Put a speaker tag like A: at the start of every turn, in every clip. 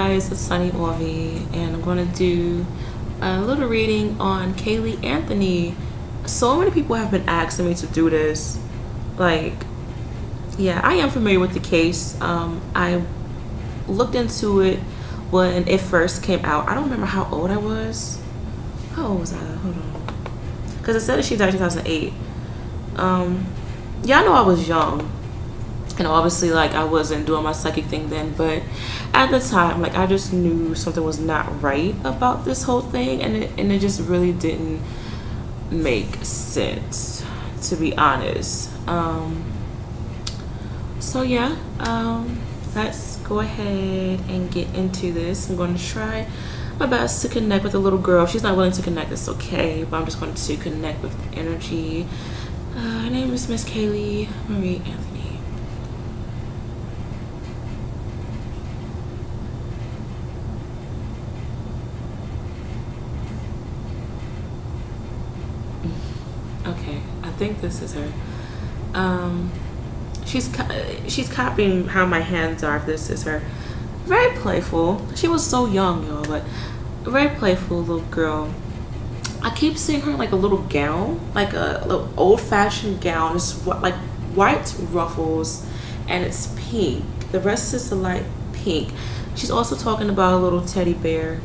A: guys, it's Sunny Orvi, and I'm going to do a little reading on Caylee Anthony. So many people have been asking me to do this. Like, yeah, I am familiar with the case. I looked into it when it first came out. I don't remember how old I was. How old was I? Hold on. Because it said that she died in 2008. Yeah, I know I was young. And obviously, like, I wasn't doing my psychic thing then, but at the time, like, I just knew something was not right about this whole thing, and it just really didn't make sense, to be honest. So yeah, let's go ahead and get into this. I'm going to try my best to connect with the little girl. If she's not willing to connect, it's okay, but I'm just going to connect with energy. Her name is Miss Caylee Marie Anthony. Okay, I think this is her. She's copying how my hands are. If this is her. Very playful. She was so young, y'all, but a very playful little girl. I keep seeing her in like a little gown, like a little old-fashioned gown. It's like white ruffles, and it's pink. The rest is a light pink. She's also talking about a little teddy bear.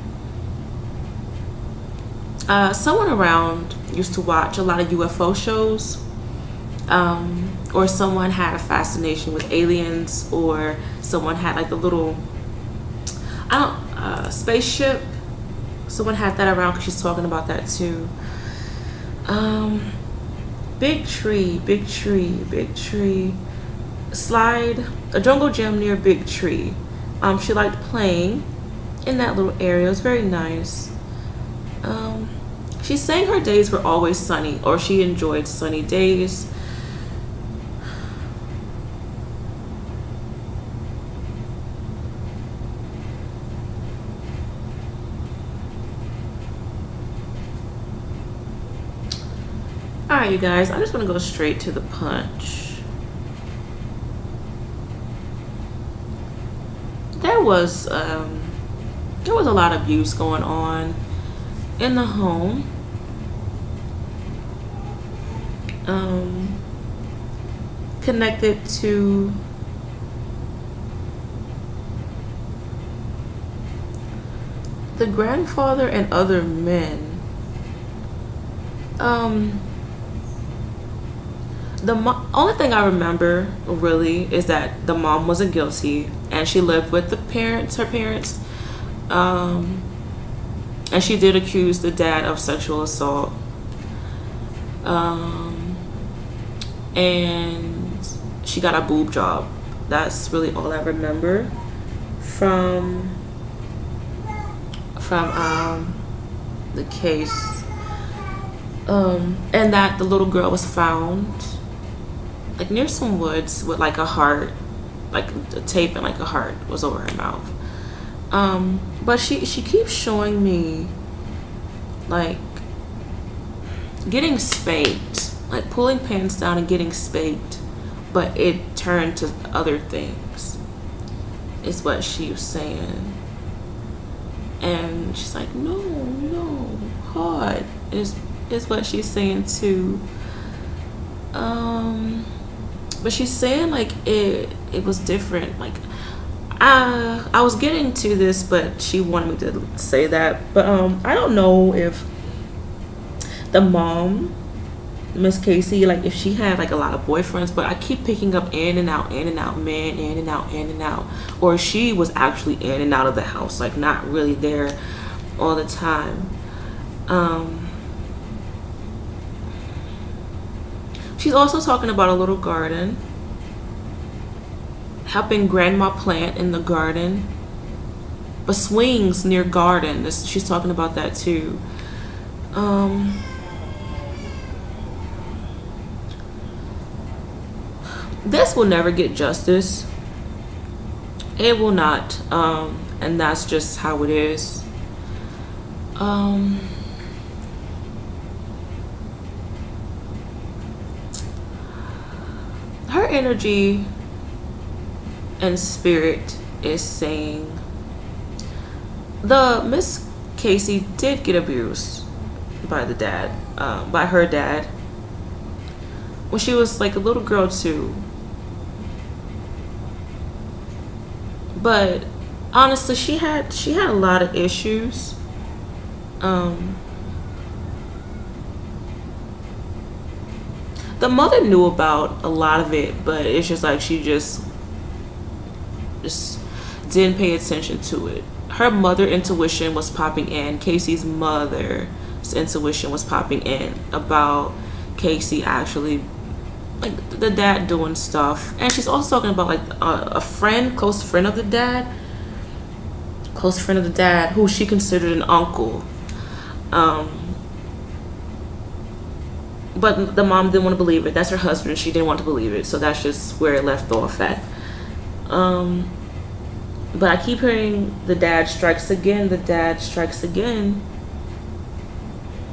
A: Someone around used to watch a lot of UFO shows, or someone had a fascination with aliens, or someone had like the little, spaceship. Someone had that around because she's talking about that too. Big tree, big tree, big tree. Slide, a jungle gym near big tree. She liked playing in that little area. It was very nice. She's saying her days were always sunny, or she enjoyed sunny days. Alright, you guys, I'm just gonna go straight to the punch. There was a lot of abuse going on in the home. Connected to the grandfather and other men. The only thing I remember really is that the mom wasn't guilty, and she lived with the parents, her parents, and she did accuse the dad of sexual assault. And she got a boob job. That's really all I remember from the case. And that the little girl was found like near some woods with like a heart, like a tape and like a heart was over her mouth. But she keeps showing me like getting spanked, like pulling pants down and getting spanked, but it turned to other things, is what she was saying. And she's like, no, hard is what she's saying too. But she's saying like it was different. Like I was getting to this, but she wanted me to say that. But I don't know if the mom, Miss Casey, like if she had like a lot of boyfriends, but I keep picking up in and out men, in and out, or she was actually in and out of the house, like not really there all the time. She's also talking about a little garden, helping grandma plant in the garden, but swings near garden. She's talking about that too. This will never get justice. It will not, and that's just how it is. Her energy and spirit is saying The Miss Casey did get abused by the dad, by her dad, when she was like a little girl too. But honestly, she had a lot of issues. The mother knew about a lot of it, but it's just like she just didn't pay attention to it. Her mother intuition was popping in. Casey's mother's intuition was popping in about Casey actually, like, the dad doing stuff. And she's also talking about like a friend, close friend of the dad, who she considered an uncle. But the mom didn't want to believe it. That's her husband. She didn't want to believe it. So that's just where it left off at. But I keep hearing the dad strikes again. The dad strikes again.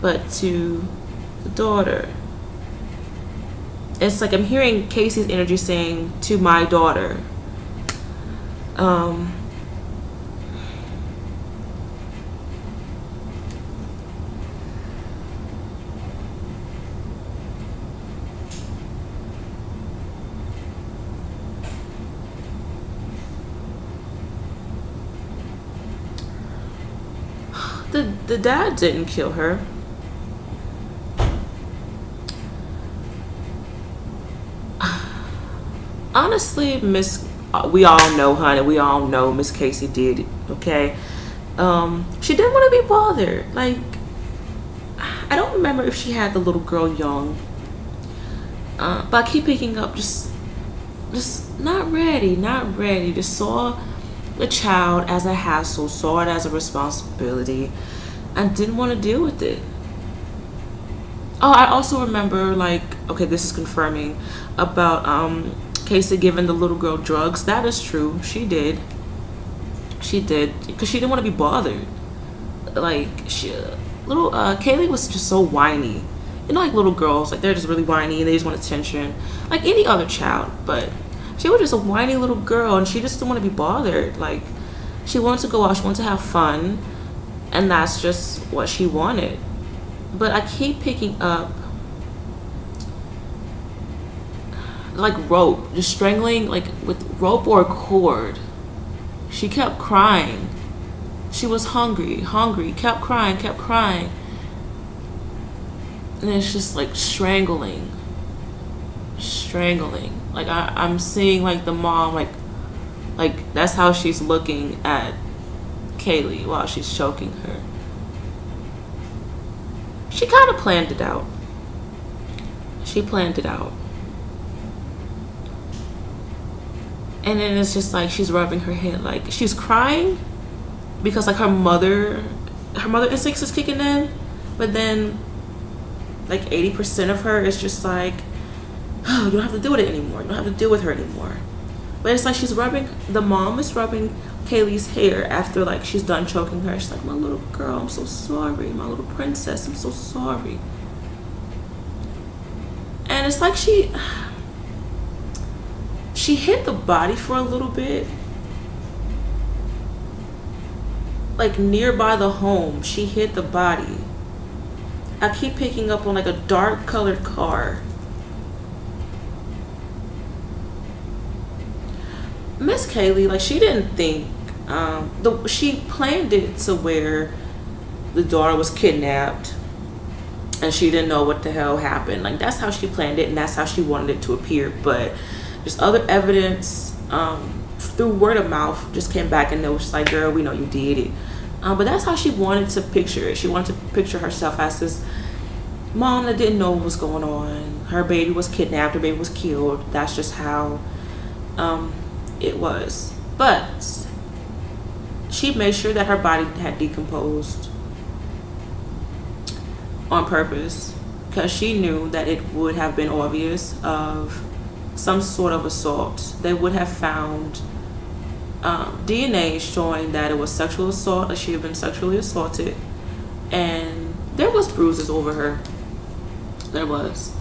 A: But to the daughter. It's like I'm hearing Casey's energy saying, to my daughter. The dad didn't kill her. Honestly, we all know, honey, we all know Miss Casey did it, okay? She didn't want to be bothered. Like, I don't remember if she had the little girl young. But I keep picking up just not ready. Just saw the child as a hassle, saw it as a responsibility, and didn't want to deal with it. Oh, I also remember, like, okay, this is confirming about Casey giving the little girl drugs. That is true. She did, because she didn't want to be bothered. Like, Caylee was just so whiny. You know, like little girls, like they're just really whiny and they just want attention, like any other child. But she was just a whiny little girl, and she just didn't want to be bothered. Like, she wanted to go out, she wanted to have fun, and that's just what she wanted. But I keep picking up like rope, just strangling, like with rope or a cord. She kept crying. She was hungry, kept crying. And it's just like strangling. Like I'm seeing like the mom, like that's how she's looking at Caylee while she's choking her. She kind of planned it out. And then it's just like she's rubbing her head, like she's crying because like her mother instincts is kicking in, but then like 80% of her is just like, oh, you don't have to deal with it anymore. You don't have to deal with her anymore. But it's like the mom is rubbing Caylee's hair after like she's done choking her. She's like, my little girl, I'm so sorry. My little princess, I'm so sorry. And it's like she hit the body for a little bit. Like nearby the home, she hit the body. I keep picking up on like a dark colored car. Miss Caylee, like she didn't think, she planned it to where the daughter was kidnapped and she didn't know what the hell happened. Like that's how she planned it and that's how she wanted it to appear. But there's other evidence through word of mouth just came back and it was just like, girl, we know you did it. But that's how she wanted to picture it. She wanted to picture herself as this mom that didn't know what was going on. Her baby was kidnapped, her baby was killed. That's just how it was. But she made sure that her body had decomposed on purpose because she knew that it would have been obvious of some sort of assault. They would have found DNA showing that it was sexual assault, that she had been sexually assaulted, and there was bruises over her. There was.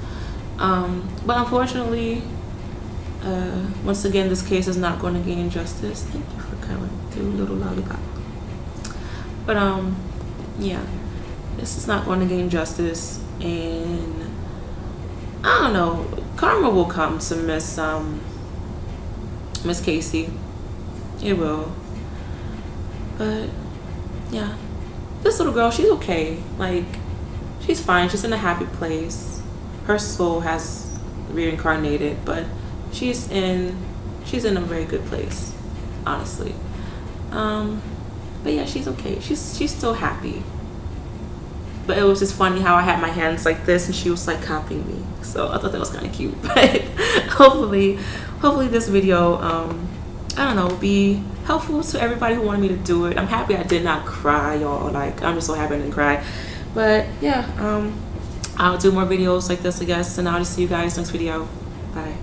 A: But unfortunately, once again, this case is not going to gain justice. Thank you for coming through, little lollipop. But yeah, this is not going to gain justice, and I don't know, karma will come to Miss Caylee. It will. But yeah, this little girl, she's okay. Like, she's fine. She's in a happy place. Her soul has reincarnated, but she's in a very good place, honestly. But yeah, she's okay. She's still happy. But it was just funny how I had my hands like this and she was like copying me. So I thought that was kind of cute. But hopefully this video, I don't know, will be helpful to everybody who wanted me to do it. I'm happy I did not cry, y'all. Like, I'm just so happy I didn't cry. But yeah, I'll do more videos like this, I guess, and I'll just see you guys next video. Bye.